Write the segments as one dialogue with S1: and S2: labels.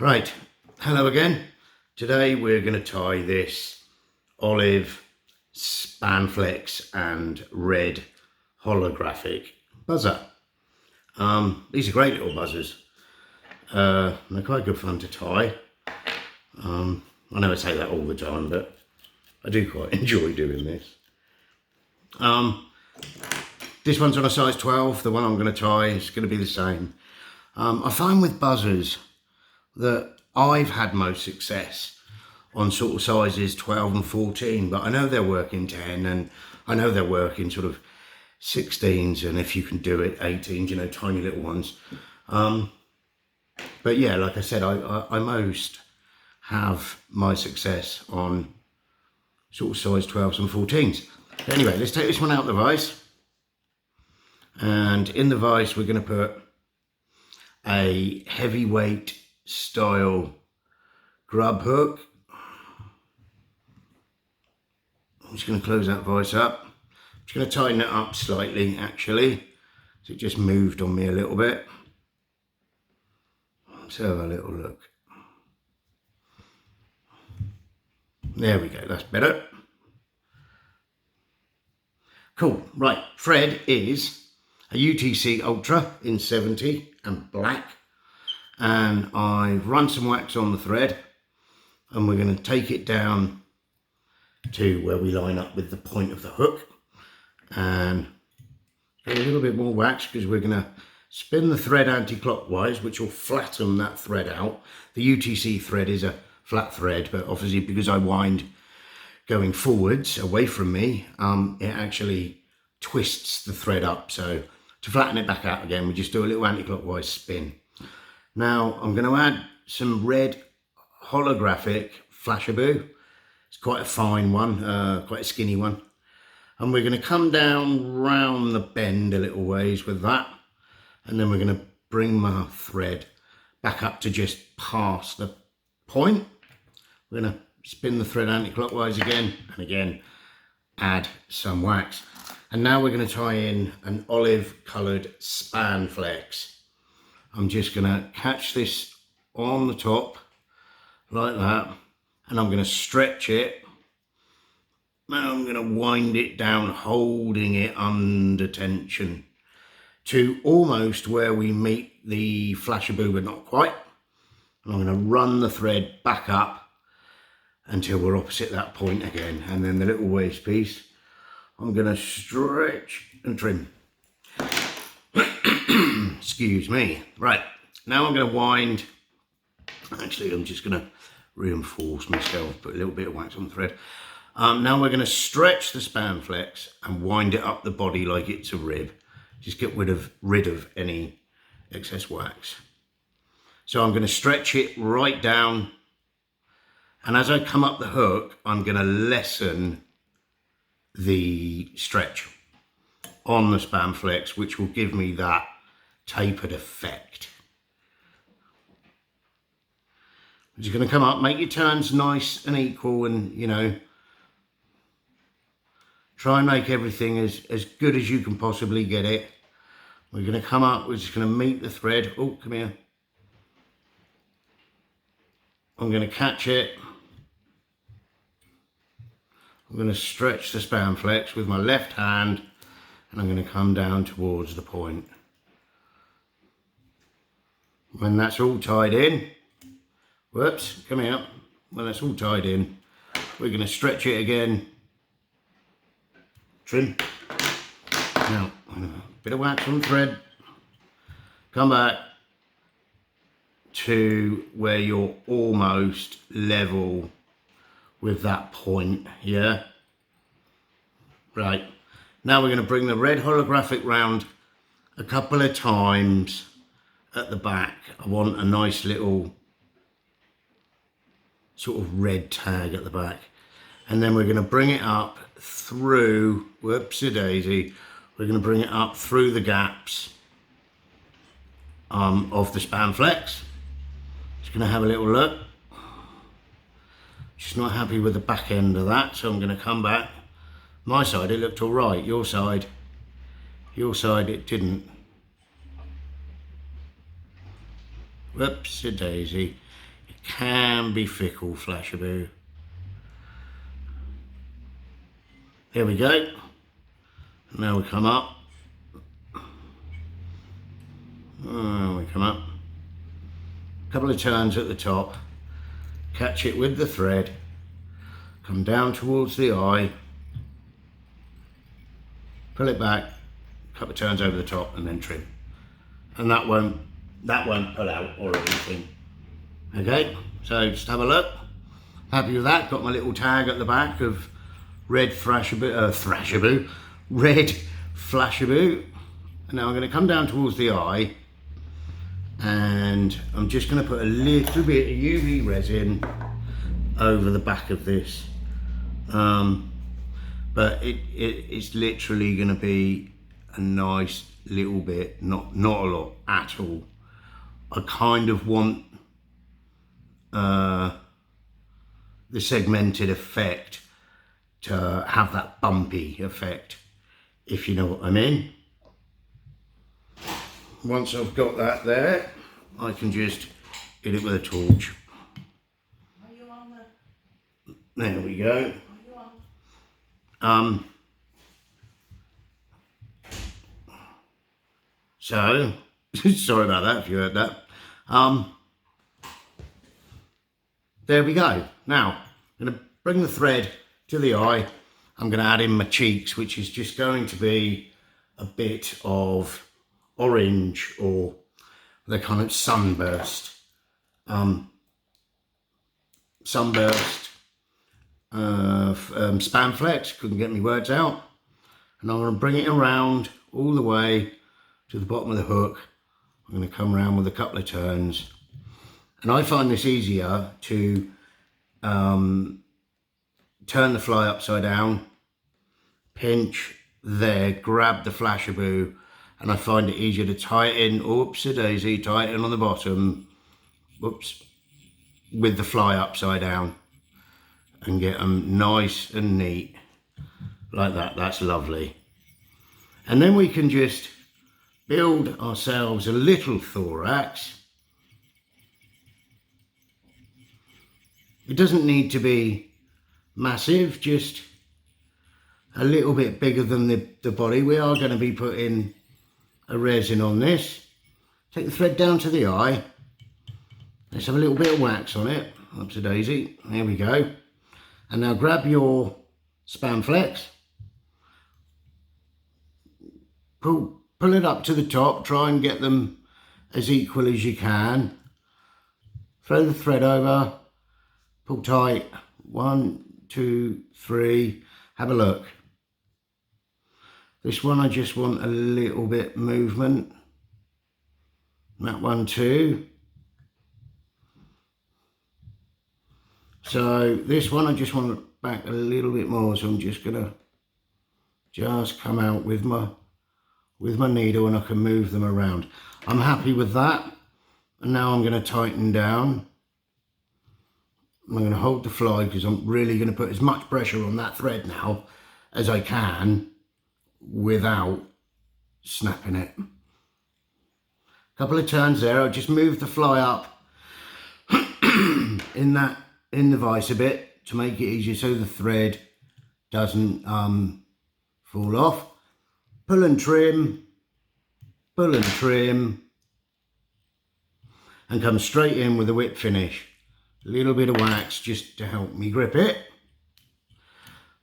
S1: Right, hello again. Today we're going to tie this olive, Spanflex and red holographic buzzer. These are great little buzzers. They're quite good fun to tie. I never say that all the time, but I do quite enjoy doing this. This one's on a size 12. The one I'm going to tie is going to be the same. I find with buzzers that I've had most success on sort of sizes 12 and 14, but I know they're working 10 and I know they're working sort of 16s, and if you can do it, 18s, you know, tiny little ones. But yeah, like I said, I most have my success on sort of size 12s and 14s. Anyway, let's take this one out of the vise. And in the vise, we're going to put a heavyweight style grub hook. I'm just going to close that vise up. I'm just going to tighten it up slightly, actually. So it just moved on me a little bit. Let's have a little look. There we go, that's better. Cool, right, thread is a UTC Ultra in 70 and black. And I've run some wax on the thread, and we're going to take it down to where we line up with the point of the hook, and get a little bit more wax because we're going to spin the thread anti-clockwise, which will flatten that thread out. The UTC thread is a flat thread, but obviously because I wind going forwards away from me, it actually twists the thread up. So to flatten it back out again, we just do a little anti-clockwise spin. Now I'm going to add some red holographic Flashaboo. It's quite a fine one, quite a skinny one. And we're going to come down round the bend a little ways with that. And then we're going to bring my thread back up to just past the point. We're going to spin the thread anti-clockwise again and again, add some wax. And now we're going to tie in an olive coloured Spanflex. I'm just going to catch this on the top like that, and I'm going to stretch it. Now I'm going to wind it down, holding it under tension to almost where we meet the Flashaboo, but not quite. And I'm going to run the thread back up until we're opposite that point again. And then the little waist piece, I'm going to stretch and trim. Excuse me. Right, now I'm going to wind. Actually, I'm just going to reinforce myself, put a little bit of wax on the thread. Now we're going to stretch the Spanflex and wind it up the body like it's a rib. Just get rid of any excess wax. So I'm going to stretch it right down, and as I come up the hook, I'm going to lessen the stretch on the Spanflex, which will give me that tapered effect. I'm just going to come up, make your turns nice and equal, and you know, try and make everything as good as you can possibly get it. We're going to come up, we're just going to meet the thread. Oh, come here. I'm going to catch it. I'm going to stretch the Spanflex with my left hand, and I'm going to come down towards the point. When that's all tied in, whoops, come here. When that's all tied in, we're going to stretch it again. Trim. Now, a bit of wax on the thread. Come back to where you're almost level with that point, yeah? Right. Now we're going to bring the red holographic round a couple of times at the back. I want a nice little sort of red tag at the back. And then we're going to bring it up through, whoopsie daisy, we're going to bring it up through the gaps of the Spanflex. Just going to have a little look. Just not happy with the back end of that, so I'm going to come back. My side it looked all right, your side it didn't. Whoopsie daisy. It can be fickle, Flashaboo. Here we go. Now we come up. We come up. A couple of turns at the top. Catch it with the thread. Come down towards the eye. Pull it back. A couple of turns over the top and then trim. And that won't pull out or anything. Okay, so just have a look. Happy with that. Got my little tag at the back of red Flashaboo, red Flashaboo. And now I'm going to come down towards the eye, and I'm just going to put a little bit of UV resin over the back of this. But it's literally going to be a nice little bit, not a lot at all. I kind of want the segmented effect to have that bumpy effect, if you know what I mean. Once I've got that there, I can just hit it with a torch.
S2: Are you on the...
S1: There we go.
S2: Are you on?
S1: So, sorry about that if you heard that. There we go. Now, I'm going to bring the thread to the eye. I'm going to add in my cheeks, which is just going to be a bit of orange, or the kind of sunburst. Spanflex, couldn't get my words out. And I'm going to bring it around all the way to the bottom of the hook. I'm going to come around with a couple of turns. And I find this easier to turn the fly upside down, pinch there, grab the Flashaboo, and I find it easier to tie it in, oops-a-daisy, tie it in on the bottom, whoops, with the fly upside down, and get them nice and neat, like that. That's lovely. And then we can just build ourselves a little thorax. It doesn't need to be massive, just a little bit bigger than the body. We are going to be putting a resin on this. Take the thread down to the eye. Let's have a little bit of wax on it. Oops-a-daisy. There we go. And now grab your Spanflex. Pull it up to the top. Try and get them as equal as you can. Throw the thread over. Pull tight. 1, 2, 3. Have a look. This one I just want a little bit movement. That one too. So this one I just want it back a little bit more, so I'm just gonna come out with my needle, and I can move them around. I'm happy with that. And now I'm gonna tighten down. I'm going to hold the fly because I'm really going to put as much pressure on that thread now as I can without snapping it. Couple of turns there. I'll just move the fly up in the vise a bit to make it easier so the thread doesn't fall off. Pull and trim, and come straight in with a whip finish. A little bit of wax just to help me grip it.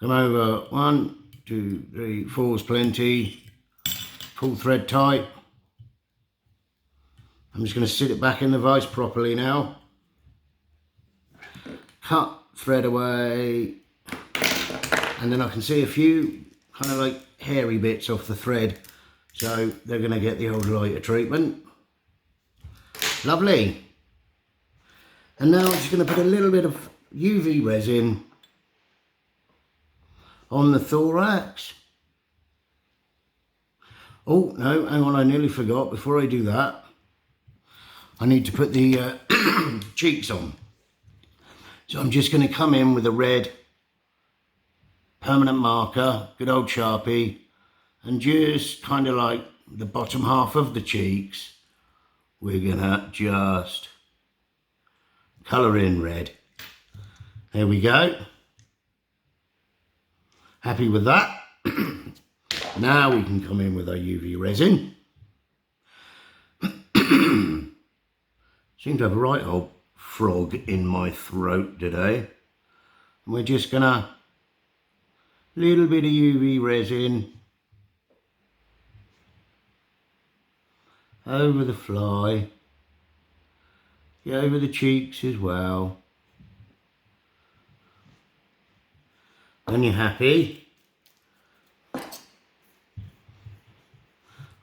S1: Come over, 1, 2, 3, 4 is plenty. Pull thread tight. I'm just going to sit it back in the vise properly now. Cut thread away. And then I can see a few kind of like hairy bits off the thread. So they're going to get the old lighter treatment. Lovely. And now I'm just going to put a little bit of UV resin on the thorax. Oh, no, hang on, I nearly forgot. Before I do that, I need to put the cheeks on. So I'm just going to come in with a red permanent marker, good old Sharpie, and just kind of like the bottom half of the cheeks, we're going to just colour in red. There we go. Happy with that? Now we can come in with our UV resin. Seem to have a right old frog in my throat today. And we're just gonna, little bit of UV resin over the fly, over the cheeks as well. When you're happy, I'm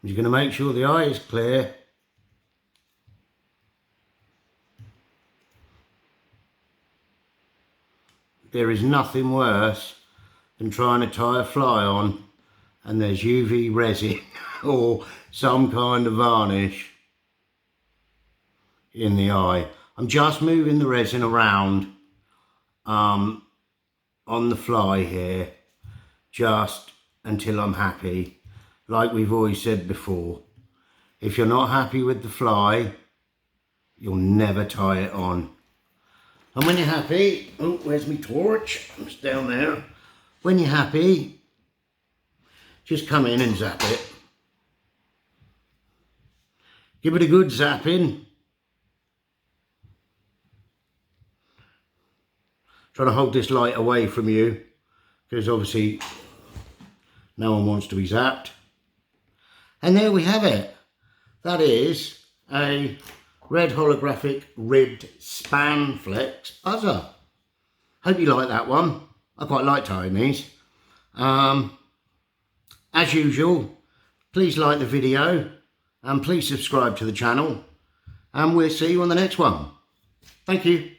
S1: just going to make sure the eye is clear. There is nothing worse than trying to tie a fly on and there's UV resin or some kind of varnish in the eye. I'm just moving the resin around on the fly here, just until I'm happy. Like we've always said before, if you're not happy with the fly, you'll never tie it on. And when you're happy, oh, where's my torch? It's down there. When you're happy, just come in and zap it. Give it a good zapping. Trying to hold this light away from you, because obviously no one wants to be zapped. And there we have it. That is a red holographic ribbed Spanflex buzzer. Hope you like that one. I quite like tying these. As usual, please like the video and please subscribe to the channel, and we'll see you on the next one. Thank you.